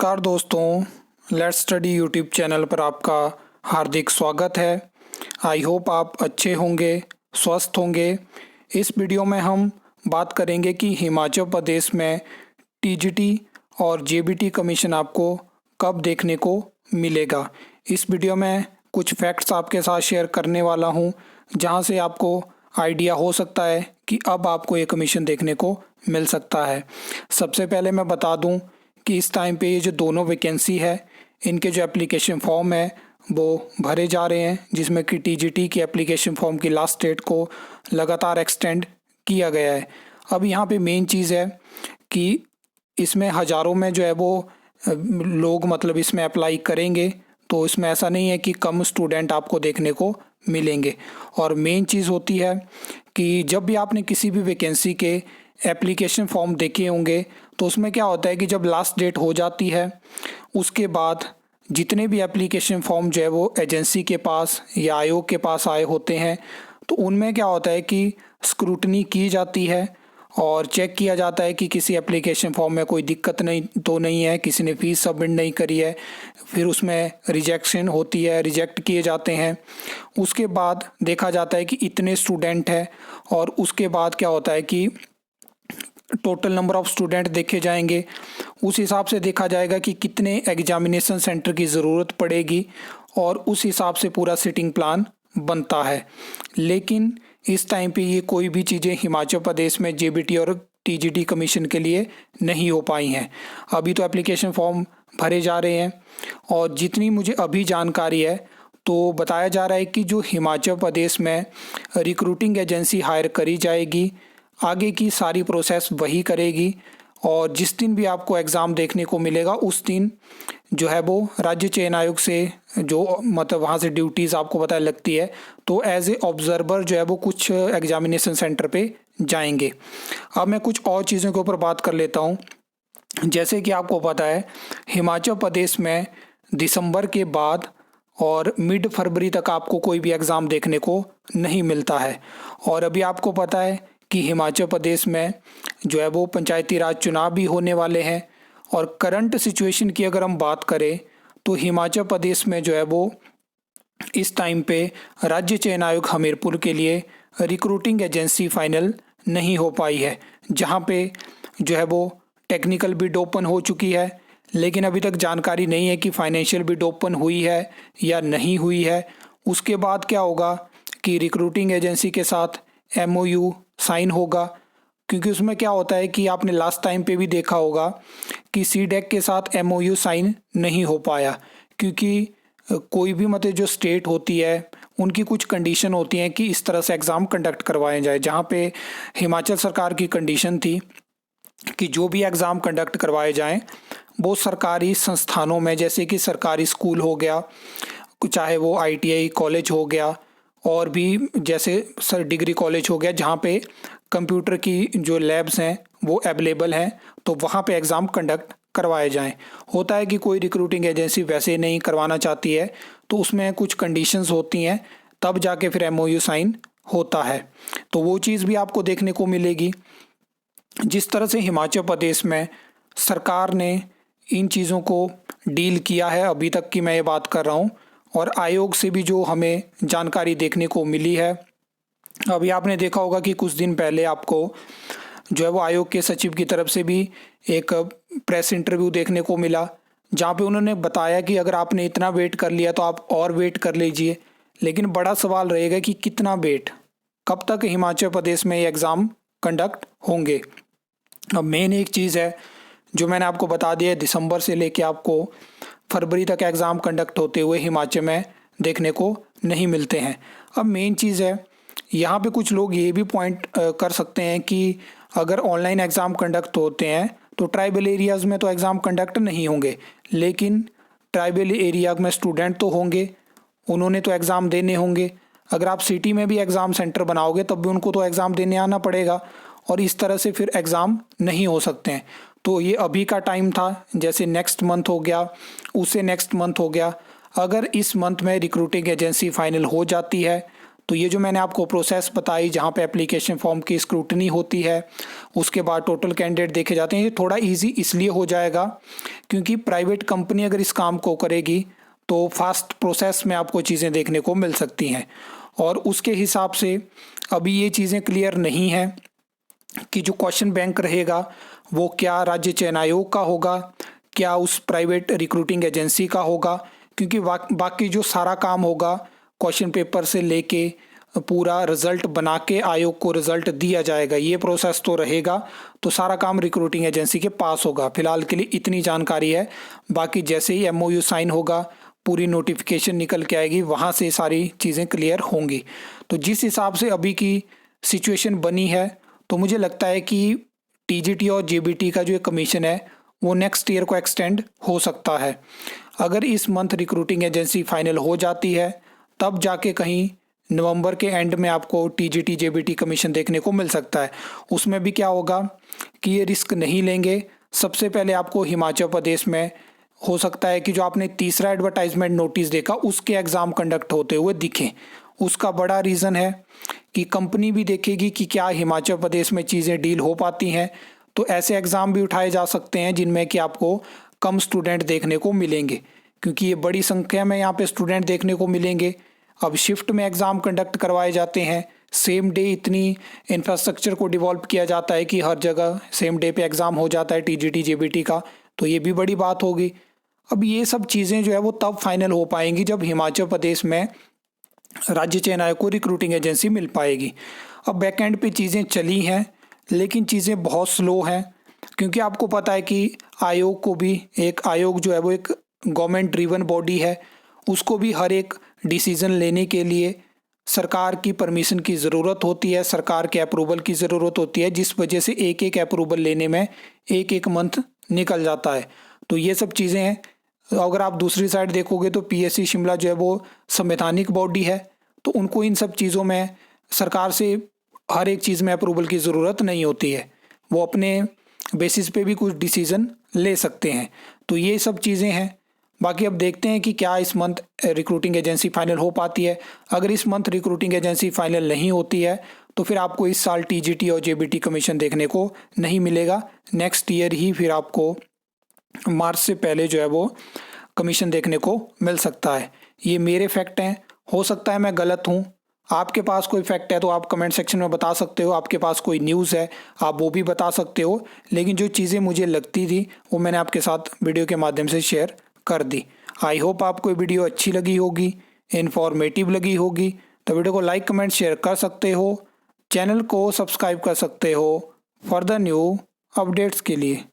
नमस्कार दोस्तों, let's study YouTube channel पर आपका हार्दिक स्वागत है। आई होप आप अच्छे होंगे, स्वस्थ होंगे। इस वीडियो में हम बात करेंगे कि हिमाचल प्रदेश में टीजीटी और जेबीटी कमीशन आपको कब देखने को मिलेगा। इस वीडियो में कुछ फैक्ट्स आपके साथ शेयर करने वाला हूं, जहां से आपको आइडिया हो सकता है कि अब आपको ये कमीशन देखने को मिल सकता है। सबसे पहले मैं बता दूं कि इस टाइम पे ये जो दोनों वैकेंसी है, इनके जो एप्लीकेशन फॉर्म है वो भरे जा रहे हैं, जिसमें कि टीजीटी की एप्लीकेशन फॉर्म की लास्ट डेट को लगातार एक्सटेंड किया गया है। अब यहाँ पे मेन चीज़ है कि इसमें हज़ारों में जो है वो लोग मतलब इसमें अप्लाई करेंगे, तो इसमें ऐसा नहीं है कि कम स्टूडेंट आपको देखने को मिलेंगे। और मेन चीज़ होती है कि जब भी आपने किसी भी वैकेंसी के एप्लीकेशन फॉर्म देखे होंगे, तो उसमें क्या होता है कि जब लास्ट डेट हो जाती है, उसके बाद जितने भी एप्लीकेशन फॉर्म जो है वो एजेंसी के पास या आयोग के पास आए होते हैं, तो उनमें क्या होता है कि स्क्रूटनी की जाती है और चेक किया जाता है कि किसी एप्लीकेशन फॉर्म में कोई दिक्कत नहीं है, किसी ने फ़ीस सबमिट नहीं करी है। फिर उसमें रिजेक्शन होती है, रिजेक्ट किए जाते हैं। उसके बाद देखा जाता है कि इतने स्टूडेंट हैं, और उसके बाद क्या होता है कि टोटल नंबर ऑफ़ स्टूडेंट देखे जाएंगे। उस हिसाब से देखा जाएगा कि कितने एग्जामिनेशन सेंटर की ज़रूरत पड़ेगी, और उस हिसाब से पूरा सिटिंग प्लान बनता है। लेकिन इस टाइम पे ये कोई भी चीज़ें हिमाचल प्रदेश में जेबीटी और टीजीटी कमीशन के लिए नहीं हो पाई हैं। अभी तो एप्लीकेशन फॉर्म भरे जा रहे हैं, और जितनी मुझे अभी जानकारी है तो बताया जा रहा है कि जो हिमाचल प्रदेश में रिक्रूटिंग एजेंसी हायर करी जाएगी, आगे की सारी प्रोसेस वही करेगी, और जिस दिन भी आपको एग्ज़ाम देखने को मिलेगा उस दिन जो है वो राज्य चयन आयोग से जो मतलब वहाँ से ड्यूटीज़ आपको पता लगती है, तो एज ए ऑब्जर्वर जो है वो कुछ एग्जामिनेशन सेंटर पे जाएंगे। अब मैं कुछ और चीज़ों के ऊपर बात कर लेता हूँ। जैसे कि आपको पता है, हिमाचल प्रदेश में दिसंबर के बाद और मिड फरवरी तक आपको कोई भी एग्ज़ाम देखने को नहीं मिलता है। और अभी आपको पता है कि हिमाचल प्रदेश में जो है वो पंचायती राज चुनाव भी होने वाले हैं। और करंट सिचुएशन की अगर हम बात करें, तो हिमाचल प्रदेश में जो है वो इस टाइम पे राज्य चयन आयोग हमीरपुर के लिए रिक्रूटिंग एजेंसी फाइनल नहीं हो पाई है, जहां पे जो है वो टेक्निकल बिड ओपन हो चुकी है, लेकिन अभी तक जानकारी नहीं है कि फाइनेंशियल बिड ओपन हुई है या नहीं हुई है। उसके बाद क्या होगा कि रिक्रूटिंग एजेंसी के साथ एमओयू साइन होगा, क्योंकि उसमें क्या होता है कि आपने लास्ट टाइम पे भी देखा होगा कि सीडेक के साथ एमओयू साइन नहीं हो पाया, क्योंकि कोई भी मतलब जो स्टेट होती है उनकी कुछ कंडीशन होती हैं कि इस तरह से एग्ज़ाम कंडक्ट करवाए जाए। जहाँ पे हिमाचल सरकार की कंडीशन थी कि जो भी एग्ज़ाम कंडक्ट करवाए जाएं वो सरकारी संस्थानों में, जैसे कि सरकारी स्कूल हो गया, चाहे वो आईटीआई कॉलेज हो गया, और भी जैसे सर डिग्री कॉलेज हो गया, जहाँ पे कंप्यूटर की जो लैब्स हैं वो अवेलेबल हैं, तो वहाँ पे एग्ज़ाम कंडक्ट करवाए जाएं। होता है कि कोई रिक्रूटिंग एजेंसी वैसे नहीं करवाना चाहती है, तो उसमें कुछ कंडीशंस होती हैं, तब जाके फिर एमओयू साइन होता है। तो वो चीज़ भी आपको देखने को मिलेगी। जिस तरह से हिमाचल प्रदेश में सरकार ने इन चीज़ों को डील किया है, अभी तक की मैं ये बात कर रहा हूँ, और आयोग से भी जो हमें जानकारी देखने को मिली है। अभी आपने देखा होगा कि कुछ दिन पहले आपको जो है वो आयोग के सचिव की तरफ से भी एक प्रेस इंटरव्यू देखने को मिला, जहाँ पे उन्होंने बताया कि अगर आपने इतना वेट कर लिया तो आप और वेट कर लीजिए। लेकिन बड़ा सवाल रहेगा कि कितना वेट, कब तक हिमाचल प्रदेश में ये एग्ज़ाम कंडक्ट होंगे। अब मेन एक चीज़ है जो मैंने आपको बता दिया है, दिसंबर से लेके आपको फरवरी तक एग्ज़ाम कंडक्ट होते हुए हिमाचल में देखने को नहीं मिलते हैं। अब मेन चीज़ है, यहाँ पे कुछ लोग ये भी पॉइंट कर सकते हैं कि अगर ऑनलाइन एग्ज़ाम कंडक्ट होते हैं तो ट्राइबल एरियाज़ में तो एग्ज़ाम कंडक्ट नहीं होंगे, लेकिन ट्राइबल एरिया में स्टूडेंट तो होंगे, उन्होंने तो एग्ज़ाम देने होंगे। अगर आप सिटी में भी एग्ज़ाम सेंटर बनाओगे तब भी उनको तो एग्ज़ाम देने आना पड़ेगा, और इस तरह से फिर एग्ज़ाम नहीं हो सकते हैं। तो ये अभी का टाइम था, जैसे नेक्स्ट मंथ हो गया, उससे नेक्स्ट मंथ हो गया। अगर इस मंथ में रिक्रूटिंग एजेंसी फाइनल हो जाती है तो ये जो मैंने आपको प्रोसेस बताई जहाँ पे एप्लीकेशन फॉर्म की स्क्रूटनी होती है, उसके बाद टोटल कैंडिडेट देखे जाते हैं, ये थोड़ा इजी इसलिए हो जाएगा क्योंकि प्राइवेट कंपनी अगर इस काम को करेगी तो फास्ट प्रोसेस में आपको चीज़ें देखने को मिल सकती हैं। और उसके हिसाब से अभी ये चीज़ें क्लियर नहीं है कि जो क्वेश्चन बैंक रहेगा वो क्या राज्य चयन आयोग का होगा, क्या उस प्राइवेट रिक्रूटिंग एजेंसी का होगा, क्योंकि बाकी जो सारा काम होगा क्वेश्चन पेपर से लेके पूरा रिजल्ट बना के आयोग को रिजल्ट दिया जाएगा, ये प्रोसेस तो रहेगा। तो सारा काम रिक्रूटिंग एजेंसी के पास होगा। फिलहाल के लिए इतनी जानकारी है। बाकी जैसे ही MOU साइन होगा, पूरी नोटिफिकेशन निकल के आएगी, वहाँ से सारी चीज़ें क्लियर होंगी। तो जिस हिसाब से अभी की सिचुएशन बनी है तो मुझे लगता है कि TGT और JBT का जो कमीशन है वो नेक्स्ट ईयर को एक्सटेंड हो सकता है। अगर इस मंथ रिक्रूटिंग एजेंसी फाइनल हो जाती है तब जाके कहीं नवंबर के एंड में आपको TGT JBT कमीशन देखने को मिल सकता है। उसमें भी क्या होगा कि ये रिस्क नहीं लेंगे। सबसे पहले आपको हिमाचल प्रदेश में हो सकता है कि जो आपने तीसरा एडवर्टाइजमेंट नोटिस देखा उसके एग्ज़ाम कंडक्ट होते हुए दिखें। उसका बड़ा रीज़न है कि कंपनी भी देखेगी कि क्या हिमाचल प्रदेश में चीज़ें डील हो पाती हैं। तो ऐसे एग्ज़ाम भी उठाए जा सकते हैं जिनमें कि आपको कम स्टूडेंट देखने को मिलेंगे, क्योंकि ये बड़ी संख्या में यहाँ पे स्टूडेंट देखने को मिलेंगे। अब शिफ्ट में एग्ज़ाम कंडक्ट करवाए जाते हैं, सेम डे इतनी इंफ्रास्ट्रक्चर को डिवॉल्व किया जाता है कि हर जगह सेम डे पे एग्ज़ाम हो जाता है TGT JBT का, तो ये भी बड़ी बात होगी। अब ये सब चीज़ें जो है वो तब फाइनल हो पाएंगी जब हिमाचल प्रदेश में राज्य चयन आयोग को रिक्रूटिंग एजेंसी मिल पाएगी। अब बैकएंड पे चीज़ें चली हैं लेकिन चीज़ें बहुत स्लो हैं, क्योंकि आपको पता है कि आयोग को भी आयोग जो है वो एक गवर्नमेंट ड्रिवन बॉडी है, उसको भी हर एक डिसीज़न लेने के लिए सरकार की परमिशन की ज़रूरत होती है, सरकार के अप्रूवल की ज़रूरत होती है, जिस वजह से एक एक अप्रूवल लेने में एक मंथ निकल जाता है। तो ये सब चीज़ें हैं। अगर आप दूसरी साइड देखोगे तो PSC शिमला जो है वो संवैधानिक बॉडी है, तो उनको इन सब चीज़ों में सरकार से हर एक चीज़ में अप्रूवल की ज़रूरत नहीं होती है, वो अपने बेसिस पे भी कुछ डिसीज़न ले सकते हैं। तो ये सब चीज़ें हैं। बाकी अब देखते हैं कि क्या इस मंथ रिक्रूटिंग एजेंसी फाइनल हो पाती है। अगर इस मंथ रिक्रूटिंग एजेंसी फाइनल नहीं होती है तो फिर आपको इस साल TGT और JBT कमीशन देखने को नहीं मिलेगा। नेक्स्ट ईयर ही फिर आपको मार्च से पहले जो है वो कमीशन देखने को मिल सकता है। ये मेरे फैक्ट हैं, हो सकता है मैं गलत हूँ। आपके पास कोई फैक्ट है तो आप कमेंट सेक्शन में बता सकते हो, आपके पास कोई न्यूज़ है आप वो भी बता सकते हो। लेकिन जो चीज़ें मुझे लगती थी वो मैंने आपके साथ वीडियो के माध्यम से शेयर कर दी। आई होप आपको ये वीडियो अच्छी लगी होगी, इन्फॉर्मेटिव लगी होगी। तो वीडियो को लाइक कमेंट शेयर कर सकते हो, चैनल को सब्सक्राइब कर सकते हो फर्दर न्यू अपडेट्स के लिए।